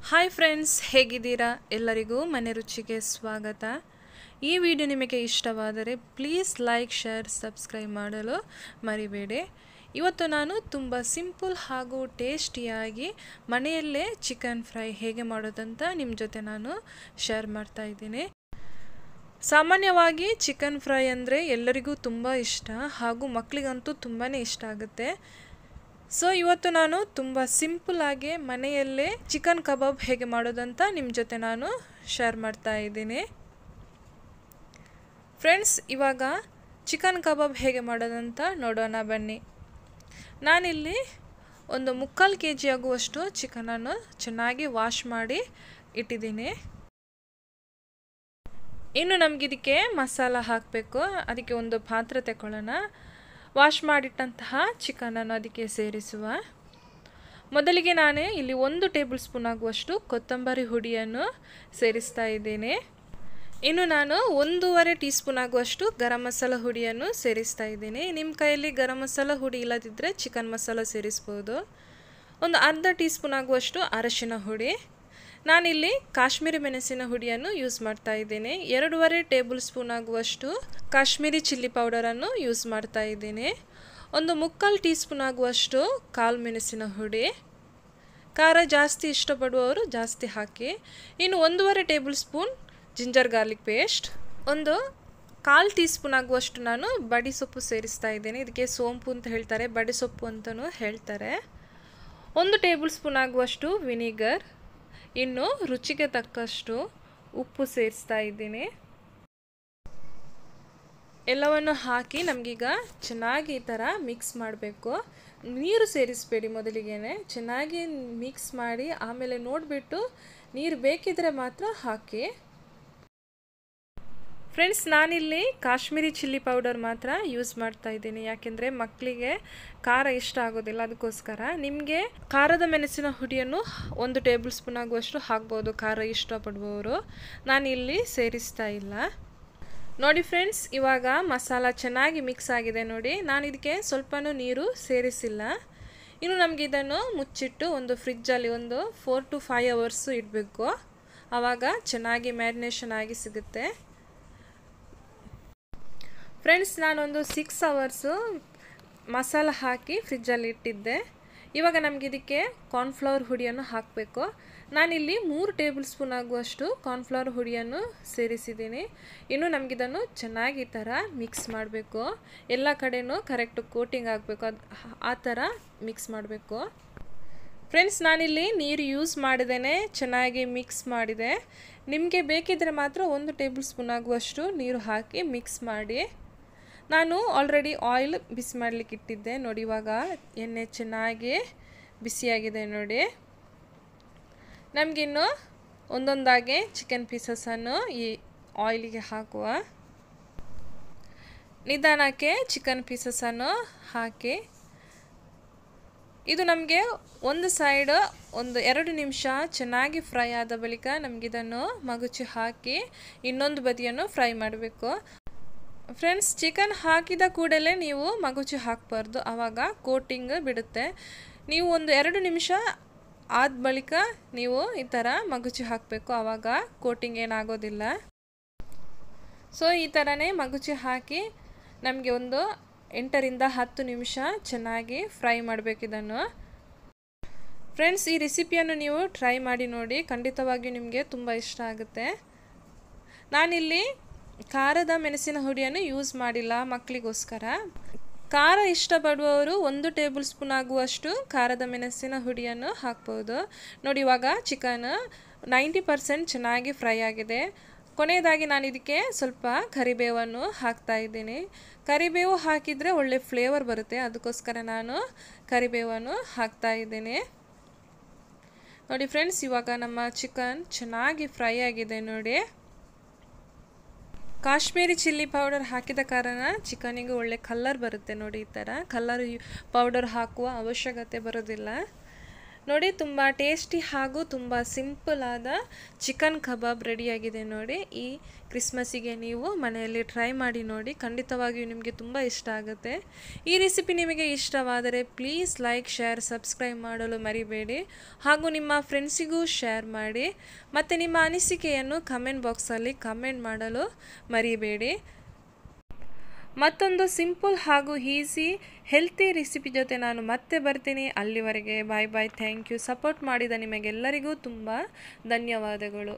Hi friends, ಹೇಗಿದ್ದೀರಾ? ಎಲ್ಲರಿಗೂ ಮನೆ ರುಚಿಗೆ ಸ್ವಾಗತ. ಈ ವಿಡಿಯೋ ನಿಮಗೆ ಇಷ್ಟವಾದರೆ ಪ್ಲೀಸ್ ಲೈಕ್, ಶೇರ್, ಸಬ್ಸ್ಕ್ರೈಬ್ ಮಾಡಲು ಮರಿಬೇಡಿ. ಇವತ್ತು ನಾನು ತುಂಬ ಸಿಂಪಲ್ ಹಾಗೂ ಟೇಸ್ಟಿಯಾಗಿ ಮನೆಯಲ್ಲೇ ಚಿಕನ್ ಫ್ರೈ ಹೇಗೆ ಮಾಡೋದಂತ ನಿಮ್ಮ ಜೊತೆ ನಾನು ಶೇರ್ ಮಾಡ್ತಾ ಇದ್ದೀನಿ. ಸಾಮಾನ್ಯವಾಗಿ ಚಿಕನ್ ಫ್ರೈ ಅಂದರೆ ಎಲ್ಲರಿಗೂ ತುಂಬ ಇಷ್ಟ ಹಾಗೂ ಮಕ್ಕಳಿಗಂತೂ ತುಂಬಾ ಇಷ್ಟ ಆಗುತ್ತೆ. ಸೊ ಇವತ್ತು ನಾನು ತುಂಬ ಸಿಂಪಲ್ಲಾಗಿ ಮನೆಯಲ್ಲೇ ಚಿಕನ್ ಕಬಾಬ್ ಹೇಗೆ ಮಾಡೋದಂತ ನಿಮ್ಮ ಜೊತೆ ನಾನು ಶೇರ್ ಮಾಡ್ತಾ ಇದ್ದೀನಿ. ಫ್ರೆಂಡ್ಸ್, ಇವಾಗ ಚಿಕನ್ ಕಬಾಬ್ ಹೇಗೆ ಮಾಡೋದಂತ ನೋಡೋಣ ಬನ್ನಿ. ನಾನಿಲ್ಲಿ ಒಂದು 3/4 kg ಆಗುವಷ್ಟು ಚಿಕನನ್ನು ಚೆನ್ನಾಗಿ ವಾಶ್ ಮಾಡಿ ಇಟ್ಟಿದ್ದೀನಿ. ಇನ್ನು ನಮಗಿದಕ್ಕೆ ಮಸಾಲ ಹಾಕಬೇಕು. ಅದಕ್ಕೆ ಒಂದು ಪಾತ್ರೆ ತಗೊಳ್ಳೋಣ. ವಾಶ್ ಮಾಡಿಟ್ಟಂತಹ ಚಿಕನನ್ನು ಅದಕ್ಕೆ ಸೇರಿಸುವ. ಮೊದಲಿಗೆ ನಾನು ಇಲ್ಲಿ 1 ಟೇಬಲ್ ಸ್ಪೂನ್ ಆಗುವಷ್ಟು ಕೊತ್ತಂಬರಿ ಹುಡಿಯನ್ನು ಸೇರಿಸ್ತಾ ಇದ್ದೇನೆ. ಇನ್ನು ನಾನು 1.5 ಟೀ ಸ್ಪೂನ್ ಆಗುವಷ್ಟು ಗರಂ ಮಸಾಲ ಹುಡಿಯನ್ನು ಸೇರಿಸ್ತಾ ಇದ್ದೀನಿ. ನಿಮ್ಮ ಕೈಯಲ್ಲಿ ಗರಂ ಮಸಾಲ ಹುಡಿ ಇಲ್ಲದಿದ್ದರೆ ಚಿಕನ್ ಮಸಾಲ ಸೇರಿಸ್ಬೋದು. ಒಂದು ಅರ್ಧ ಟೀ ಸ್ಪೂನ್ ಆಗುವಷ್ಟು ಅರಶಿನ ಹುಡಿ. ನಾನಿಲ್ಲಿ ಕಾಶ್ಮೀರಿ ಮೆಣಸಿನ ಹುಡಿಯನ್ನು ಯೂಸ್ ಮಾಡ್ತಾ ಇದ್ದೇನೆ. 2.5 ಟೇಬಲ್ ಸ್ಪೂನ್ ಆಗುವಷ್ಟು ಕಾಶ್ಮೀರಿ ಚಿಲ್ಲಿ ಪೌಡರನ್ನು ಯೂಸ್ ಮಾಡ್ತಾ ಇದ್ದೀನಿ. ಒಂದು 3/4 ಟೀ ಸ್ಪೂನ್ ಆಗುವಷ್ಟು ಕಾಳು ಮೆಣಸಿನ ಹುಡಿ. ಖಾರ ಜಾಸ್ತಿ ಇಷ್ಟಪಡುವವರು ಜಾಸ್ತಿ ಹಾಕಿ. ಇನ್ನು 1.5 table spoon ginger garlic paste. ಒಂದು 1/4 ಟೀ ಸ್ಪೂನ್ ಆಗುವಷ್ಟು ನಾನು ಬಡಿ ಸೊಪ್ಪು ಸೇರಿಸ್ತಾ ಇದ್ದೇನೆ. ಇದಕ್ಕೆ ಸೋಂಪು ಅಂತ ಹೇಳ್ತಾರೆ, ಬಡಿ ಸೊಪ್ಪು ಅಂತಲೂ ಹೇಳ್ತಾರೆ. 1 ಟೇಬಲ್ ಸ್ಪೂನ್ ಆಗುವಷ್ಟು ವಿನಿಗರ್. ಇನ್ನು ರುಚಿಗೆ ತಕ್ಕಷ್ಟು ಉಪ್ಪು ಸೇರಿಸ್ತಾ ಇದ್ದೀನಿ. ಎಲ್ಲವನ್ನು ಹಾಕಿ ನಮಗೀಗ ಚೆನ್ನಾಗಿ ಈ ಥರ ಮಿಕ್ಸ್ ಮಾಡಬೇಕು. ನೀರು ಸೇರಿಸಬೇಡಿ, ಮೊದಲಿಗೆ ಚೆನ್ನಾಗಿ ಮಿಕ್ಸ್ ಮಾಡಿ ಆಮೇಲೆ ನೋಡಿಬಿಟ್ಟು ನೀರು ಬೇಕಿದ್ರೆ ಮಾತ್ರ ಹಾಕಿ. ಫ್ರೆಂಡ್ಸ್, ನಾನಿಲ್ಲಿ ಕಾಶ್ಮೀರಿ ಚಿಲ್ಲಿ ಪೌಡರ್ ಮಾತ್ರ ಯೂಸ್ ಮಾಡ್ತಾ ಇದ್ದೀನಿ, ಯಾಕೆಂದರೆ ಮಕ್ಕಳಿಗೆ ಖಾರ ಇಷ್ಟ ಆಗೋದಿಲ್ಲ. ಅದಕ್ಕೋಸ್ಕರ ನಿಮಗೆ ಖಾರದ ಮೆಣಸಿನ ಹುಡಿಯನ್ನು 1 ಟೇಬಲ್ ಸ್ಪೂನ್ ಆಗುವಷ್ಟು ಹಾಕ್ಬೋದು, ಖಾರ ಇಷ್ಟಪಡುವವರು. ನಾನಿಲ್ಲಿ ಸೇರಿಸ್ತಾ ಇಲ್ಲ. ನೋಡಿ ಫ್ರೆಂಡ್ಸ್, ಇವಾಗ ಮಸಾಲ ಚೆನ್ನಾಗಿ ಮಿಕ್ಸ್ ಆಗಿದೆ ನೋಡಿ. ನಾನು ಇದಕ್ಕೆ ಸ್ವಲ್ಪನೂ ನೀರು ಸೇರಿಸಿಲ್ಲ. ಇನ್ನು ನಮಗೆ ಇದನ್ನು ಮುಚ್ಚಿಟ್ಟು ಒಂದು ಫ್ರಿಜ್ಜಲ್ಲಿ ಒಂದು 4 to 5 hours ಇಡಬೇಕು. ಆವಾಗ ಚೆನ್ನಾಗಿ ಮ್ಯಾರಿನೇಷನ್ ಆಗಿ ಸಿಗುತ್ತೆ. ಫ್ರೆಂಡ್ಸ್, ನಾನೊಂದು 6 hours ಮಸಾಲ ಹಾಕಿ ಫ್ರಿಜ್ಜಲ್ಲಿ ಇಟ್ಟಿದ್ದೆ. ಇವಾಗ ನಮಗೆ ಇದಕ್ಕೆ ಕಾರ್ನ್ಫ್ಲವರ್ ಹುಡಿಯನ್ನು ಹಾಕಬೇಕು. ನಾನಿಲ್ಲಿ 3 ಟೇಬಲ್ ಸ್ಪೂನ್ ಆಗುವಷ್ಟು ಕಾರ್ನ್ಫ್ಲವರ್ ಹುಡಿಯನ್ನು ಸೇರಿಸಿದ್ದೀನಿ. ಇನ್ನು ನಮಗಿದನ್ನು ಚೆನ್ನಾಗಿ ಈ ಥರ ಮಿಕ್ಸ್ ಮಾಡಬೇಕು. ಎಲ್ಲ ಕಡೆಯೂ ಕರೆಕ್ಟ್ ಕೋಟಿಂಗ್ ಆಗಬೇಕು, ಆ ಥರ ಮಿಕ್ಸ್ ಮಾಡಬೇಕು. ಫ್ರೆಂಡ್ಸ್, ನಾನಿಲ್ಲಿ ನೀರು ಯೂಸ್ ಮಾಡಿದೇನೆ ಚೆನ್ನಾಗಿ ಮಿಕ್ಸ್ ಮಾಡಿದೆ. ನಿಮಗೆ ಬೇಕಿದ್ದರೆ ಮಾತ್ರ 1 ಟೇಬಲ್ ಸ್ಪೂನ್ ಆಗುವಷ್ಟು ನೀರು ಹಾಕಿ ಮಿಕ್ಸ್ ಮಾಡಿ. ನಾನು ಆಲ್ರೆಡಿ ಆಯಿಲ್ ಬಿಸಿ ಮಾಡಲಿಕ್ಕೆ ಇಟ್ಟಿದ್ದೆ ನೋಡಿ. ಇವಾಗ ಎಣ್ಣೆ ಚೆನ್ನಾಗಿ ಬಿಸಿಯಾಗಿದೆ ನೋಡಿ. ನಮಗಿನ್ನು ಒಂದೊಂದಾಗಿ ಚಿಕನ್ ಪೀಸಸನ್ನು ಈ ಆಯಿಲಿಗೆ ಹಾಕುವ. ನಿಧಾನಕ್ಕೆ ಚಿಕನ್ ಪೀಸಸನ್ನು ಹಾಕಿ. ಇದು ನಮಗೆ ಒಂದು ಸೈಡ್ ಒಂದು 2 ನಿಮಿಷ ಚೆನ್ನಾಗಿ ಫ್ರೈ ಆದ ಬಳಿಕ ನಮಗಿದನ್ನು ಮಗುಚಿ ಹಾಕಿ ಇನ್ನೊಂದು ಬದಿಯನ್ನು ಫ್ರೈ ಮಾಡಬೇಕು. ಫ್ರೆಂಡ್ಸ್, ಚಿಕನ್ ಹಾಕಿದ ಕೂಡಲೇ ನೀವು ಮಗುಚಿ ಹಾಕಬಾರ್ದು, ಆವಾಗ ಕೋಟಿಂಗ್ ಬಿಡುತ್ತೆ. ನೀವು ಒಂದು 2 ನಿಮಿಷ ಆದ ಬಳಿಕ ನೀವು ಈ ಥರ ಮಗುಚಿ ಹಾಕಬೇಕು, ಆವಾಗ ಕೋಟಿಂಗ್ ಏನಾಗೋದಿಲ್ಲ. ಸೊ ಈ ಥರನೇ ಮಗುಚಿ ಹಾಕಿ ನಮಗೆ ಒಂದು 8 ರಿಂದ 10 ನಿಮಿಷ ಚೆನ್ನಾಗಿ ಫ್ರೈ ಮಾಡಬೇಕು ಇದನ್ನು. ಫ್ರೆಂಡ್ಸ್, ಈ ರೆಸಿಪಿಯನ್ನು ನೀವು ಟ್ರೈ ಮಾಡಿ ನೋಡಿ, ಖಂಡಿತವಾಗಿಯೂ ನಿಮಗೆ ತುಂಬ ಇಷ್ಟ ಆಗುತ್ತೆ. ನಾನಿಲ್ಲಿ ಖಾರದ ಮೆಣಸಿನ ಹುಡಿಯನ್ನು ಯೂಸ್ ಮಾಡಿಲ್ಲ ಮಕ್ಕಳಿಗೋಸ್ಕರ. ಖಾರ ಇಷ್ಟಪಡುವವರು 1 ಟೇಬಲ್ ಸ್ಪೂನ್ ಆಗುವಷ್ಟು ಖಾರದ ಮೆಣಸಿನ ಹುಡಿಯನ್ನು ಹಾಕ್ಬೋದು. ನೋಡಿ, ಇವಾಗ ಚಿಕನ್ 90% ಚೆನ್ನಾಗಿ ಫ್ರೈ ಆಗಿದೆ. ಕೊನೆಯದಾಗಿ ನಾನು ಇದಕ್ಕೆ ಸ್ವಲ್ಪ ಕರಿಬೇವನ್ನು ಹಾಕ್ತಾ ಇದ್ದೀನಿ. ಕರಿಬೇವು ಹಾಕಿದರೆ ಒಳ್ಳೆ ಫ್ಲೇವರ್ ಬರುತ್ತೆ, ಅದಕ್ಕೋಸ್ಕರ ನಾನು ಕರಿಬೇವನ್ನು ಹಾಕ್ತಾ ಇದ್ದೀನಿ. ನೋಡಿ ಫ್ರೆಂಡ್ಸ್, ಇವಾಗ ನಮ್ಮ ಚಿಕನ್ ಚೆನ್ನಾಗಿ ಫ್ರೈ ಆಗಿದೆ ನೋಡಿ. ಕಾಶ್ಮೀರಿ ಚಿಲ್ಲಿ ಪೌಡರ್ ಹಾಕಿದ ಕಾರಣ ಚಿಕನಿಗೆ ಒಳ್ಳೆ ಕಲರ್ ಬರುತ್ತೆ ನೋಡಿ. ಈ ಥರ ಕಲರ್ ಪೌಡರ್ ಹಾಕುವ ಅವಶ್ಯಕತೆ ಬರೋದಿಲ್ಲ. ನೋಡಿ ತುಂಬ ಟೇಸ್ಟಿ ಹಾಗೂ ತುಂಬ ಸಿಂಪಲ್ ಆದ ಚಿಕನ್ ಕಬಾಬ್ ರೆಡಿಯಾಗಿದೆ ನೋಡಿ. ಈ ಕ್ರಿಸ್ಮಸ್ಸಿಗೆ ನೀವು ಮನೆಯಲ್ಲಿ ಟ್ರೈ ಮಾಡಿ ನೋಡಿ, ಖಂಡಿತವಾಗಿಯೂ ನಿಮಗೆ ತುಂಬ ಇಷ್ಟ ಆಗುತ್ತೆ. ಈ ರೆಸಿಪಿ ನಿಮಗೆ ಇಷ್ಟವಾದರೆ ಪ್ಲೀಸ್ ಲೈಕ್, ಶೇರ್, ಸಬ್ಸ್ಕ್ರೈಬ್ ಮಾಡಲು ಮರಿಬೇಡಿ. ಹಾಗೂ ನಿಮ್ಮ ಫ್ರೆಂಡ್ಸಿಗೂ ಶೇರ್ ಮಾಡಿ. ಮತ್ತು ನಿಮ್ಮ ಅನಿಸಿಕೆಯನ್ನು ಕಮೆಂಟ್ ಬಾಕ್ಸಲ್ಲಿ ಕಮೆಂಟ್ ಮಾಡಲು ಮರಿಬೇಡಿ. ಮತ್ತೊಂದು ಸಿಂಪಲ್ ಹಾಗೂ ಈಸಿ ಹೆಲ್ತಿ ರೆಸಿಪಿ ಜೊತೆ ನಾನು ಮತ್ತೆ ಬರ್ತೀನಿ. ಅಲ್ಲಿವರೆಗೆ bye bye. Thank you. Support ಮಾಡಿದ ನಿಮಗೆಲ್ಲರಿಗೂ ತುಂಬ ಧನ್ಯವಾದಗಳು.